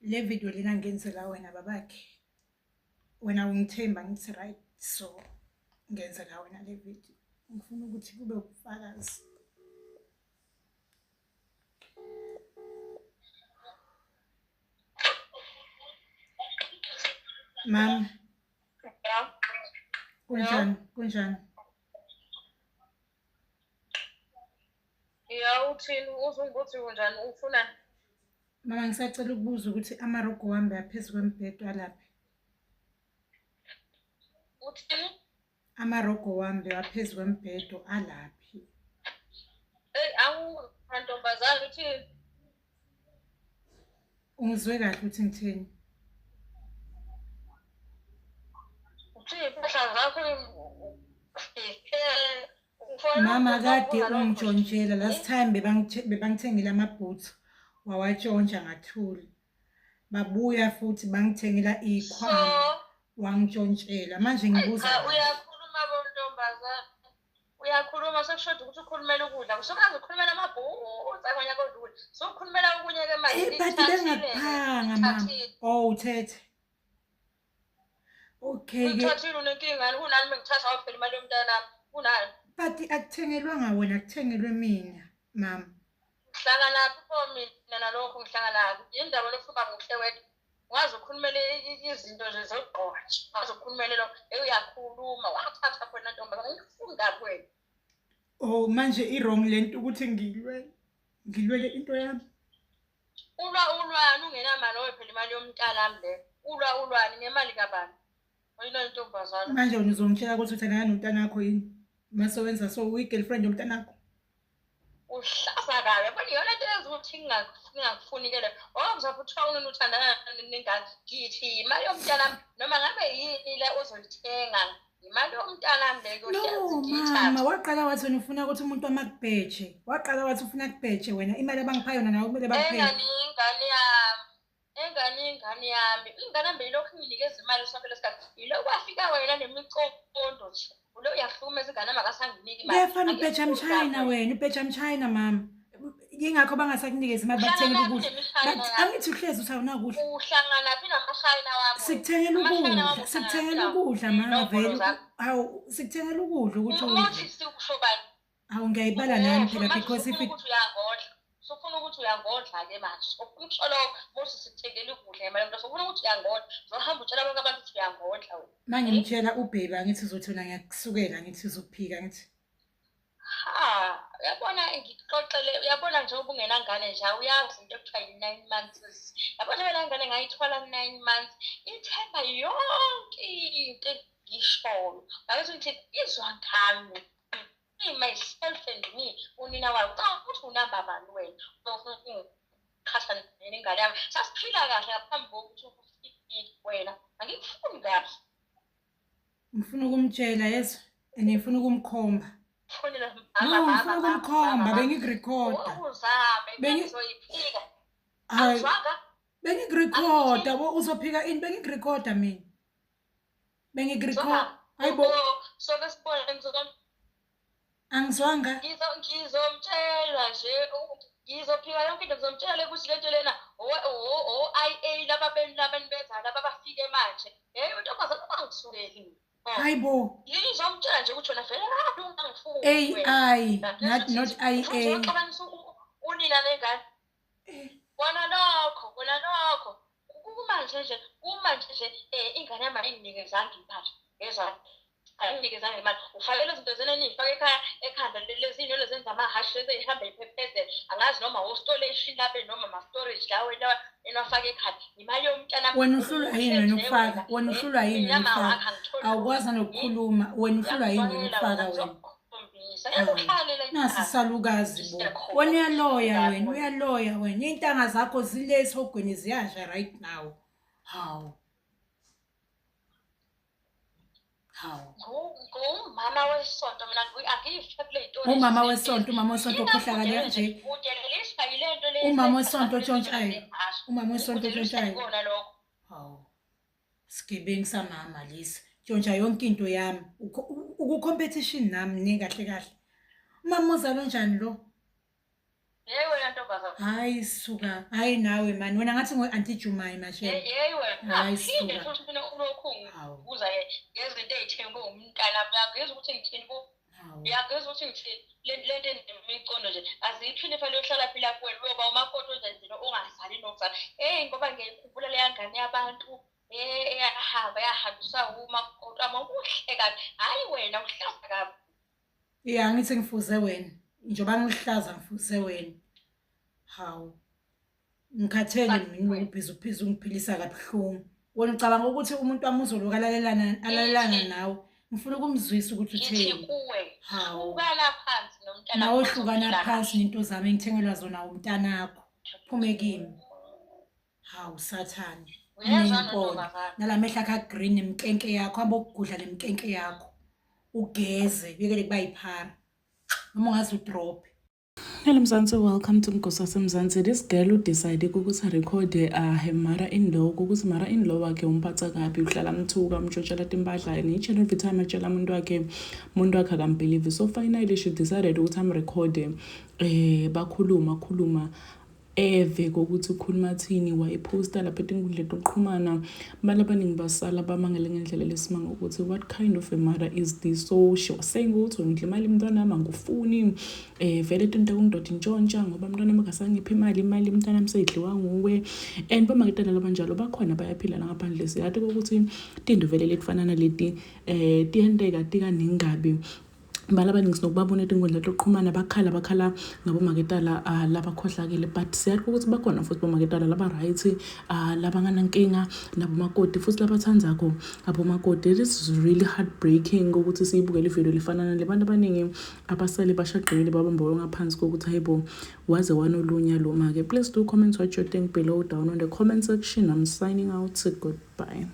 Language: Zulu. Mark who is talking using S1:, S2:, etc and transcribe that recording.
S1: Le video lena ngenzela wena babakhe. Wena ungithemba ngithi right, so ngenzela wena le video. Ngifuna ukuthi kube ubufakazi. Mama. Kunjani?
S2: Ya uthini uzunguthi kunjani ufuna?
S1: Mama ngisacela ukubuza ukuthi amarogo wami aphezu kwembhedo alaphi?
S2: Uthini?
S1: Amarogo wami aphezu kwembhedo alaphi?
S2: Ntombazana uthini?
S1: Ungizwe kahle ukuthi ngithini?
S2: Uthini impahla zakho
S1: Mama kade ungijontshela last time bebangithengela amabhutsu wawatshontsha ngathuli. Babuya futhi bangithengela ikhwama wangitshontshela. Manje ngibuza
S2: uyakhuluma bontombazana. Uyakhuluma sekushoda ukuthi ukhulumela ukudla. Usukazi ukhulumela amabhutsu akwanya kodwa. Sokukhulumela okunye ke manje.
S1: But bengakuphanga mama. Oh uthethe. Okay ke.
S2: Ngithathile unenkinga kunani mengithatha waphela imali yomntanami. Kunani?
S1: But akuthengelwanga wena kuthengelwe mina mama.
S2: Ngihlangana lapho mina nalokho ngihlangana indaba lofuna ngokuhle wethu. Ngazi ukhulumela izinto nje zogqoka. Ngazi ukhulumela lo uyakhuluma wathatha khona ntombazana ngifunda kwena.
S1: Oh manje i-wrong lento ukuthi ngilwele into yami.
S2: Ulwani ungenamali ophela imali yomntanami le. Ulwani ngemali kabani? Oyina intombazana.
S1: Manje wena uzongitshela ukuthi uthanda nomntana wakho yini? Mase wenza so uyi-girlfriend yomntana wakho.
S2: Uhlasa kabi yabona yona into ezokuthi ngingakufuni ke le. Ngizaphuthwa unuthandana nengane ngithi imali yomntanami noma ngabe yini le ozolithenga imali yomntanami le kuhlezi ngiyithatha.
S1: Mama waqala wathi wena ufuna ukuthi umuntu amakubheje. Waqala wathi ufuna kubheje wena imali abangipha yona nawe kumele bakuphele.
S2: Ingane yami ingane ilokhu nginikeza imali sonke lesikhathi yilo kwafika wena nemicondo nje ulo uyahlumeza ingane makasanginiki imali
S1: ngefana ubheja mchina wena ubheja mchina mama yingakho bangasakunikeza imali bakuthengela ukudla angithi uhlezi uthawuna ukudla
S2: uhlangana phi namashayina wami
S1: sikuthengela ukudla mama vele hawu sikuthengela ukudla ukuthi
S2: uthi sikusho bani
S1: hawu ngiyayibala nami phela because if
S2: sofuna ukuthi uyangodla ke manje sofuna ukusho lokho muthi sikuthengele ukudla imali manje sofuna ukuthi uyangodla zohamba utshela bonke abantu ukuthi uyangodla wena
S1: manje ngitshela ubhebi angithi uzothona ngiyakusukela ngithi uzophika ngithi
S2: yabona ngixoxele uyabona nje ubungenangane nje uyazi into ekuthiwa yi-9 months yabona wena ngane ngayithwala 9 months ithemba yonke into ngishoyo ngabe ukuthi izwa ngami myself and me unina wayo ukuthi unamba bani wena khasa nengane yami sasiphila kahle ngaphambi kokuthi ufike wena angikufuni kahle
S1: ngifuna ukumtshela yeso ngifuna ukumkhomba
S2: fonela
S1: ngifuna ukumkhomba bengikurekhoda
S2: bengizoyiphika
S1: azwanga bengikurekhoda uzophika ini bengikurekhoda mina bengikurekhoda hayibo
S2: so lesibona ngizokona
S1: angizwanga
S2: ngizomtshela nje ngizophika yonke into ngizomtshela ukuthi lento lena IA laba benza laba bafike manje untombazana bangisukeli
S1: hayibo
S2: ngizomtshela nje ukuthi wena vele ungangifuni
S1: AI not IA
S2: unina nengane wona lokho kumanje nje ingane yami ayinikezanga impahla ngezwa ayinikezanga imali ufake lezi zinto zena nifake ekhanda lezi zinto lezenza amahashi lezi ihamba iphephezela angazi noma ostolation lapha noma ama storage lawo enwafake ekhanda imali yomntana
S1: wena uhlulwa yini ukufaka wena uhlulwa yini ukufaka awukwazi nokukhuluma wena uhlulwa yini ukufaka wena nasi salukazi bo wena uyaloya wena intanga zakho zile esogweni ziyasha right now hawu
S2: ngumama wesonto mina angiyisho kule nto
S1: umama wesonto ukhohlakala kanje umama wesonto tshontshayo hawu sigebengu samama lisa tshontsha yonke into yami uku competition nami ne kahle umama uzalo njani lo
S2: Yeyi wena ntombazane.
S1: Hayi suka. Hayi nawe man. Wena ngathi ngo-Auntie Jemima shame.
S2: Yeyi wena.
S1: Hayi
S2: Phinde
S1: suka.
S2: futhi ulokhu
S1: Hawu.
S2: ngibuza ngezinto ey'thengwe umntana. Uyangizwa ukuthi ngithini bo?
S1: Hawu.
S2: Uyangizwa ukuthi ngithini? Lento enemicondo nje. Aziphinde fanele uhlala phila kuwena. Uyoba umakoti wenzeni ongazali nokuzala. Ngoba ngiyayikhumbula leya ngane yabantu. Yahambisa umakoti wami. Kuhle kabi. Hhayi wena uhlaza kabi.
S1: Ya ngithi ngifuze wena. Njengoba ngihlaza ngifuze wena. Hawu. Ngikhathele mina ukuphiza ungiphilisa kabuhlungu. Wena ucabanga ukuthi umuntu wami uzoloku alalelana nawe. Ngifuna ukumzwisa ukuthi
S2: Ngithi
S1: utheni.
S2: kuwe.
S1: Hawu.
S2: Hlukana phansi nomntana.
S1: Nawe hlukana phansi nento zami engithengelwa zona umntanakho. Phume kimi. Hawu sathane. Unenkono. Nalamehla akha green nemkenke yakho, hamba ukugudla lemkenke yakho. Ugeze, bekele kuba yiphara. Noma ungaze udrop.
S3: Hello Mzansi, welcome to Nkosazana Mzansi. This girl who decided ukuthi record her mother-in-law, ukuthi mother-in-law wakhe umphatha kabi, uhlala mthuka, umtshotshela timpahla, and each and every time atshela umuntu wakhe akambelieve. So finally she decided ukuthi amrekhode bakhuluma eve kokuthi ukhuluma thini, wayiposta lapha enkundleni yokuxhumana. Abantu abaningi basala bamangele ngendlela lesimanga ukuthi what kind of a mother is this. So she was saying ukuthi ngidla imali umntwana wami angufuni, vele into kundoda intshontsha ngoba umntwana wami akasangiphi imali umntwana wami seyidliwa nguwe. And bamaketana labanjalo bakhona bayaphila la ngaphandle. Siyathi ukuthi tinto vele letfana naleti tiyenteka tikaningabi. Balabani nginokubabona enkundleni yokuxhumana bakhala ngabomaketala labakhohlakele, but siyathi ukuthi bakhona futhi bomaketala laba right, labanganankinga nabomakoti futhi labathandzako abomakoti. This is really heartbreaking ukuthi siyibukele ivideo lifana nale. Abantu abaningi abasale bashaqile babambawe ngaphansi kokuthi hayibo waze wanolunya lo make. Please do comment what you think below down on the comment section. I'm signing out. Goodbye.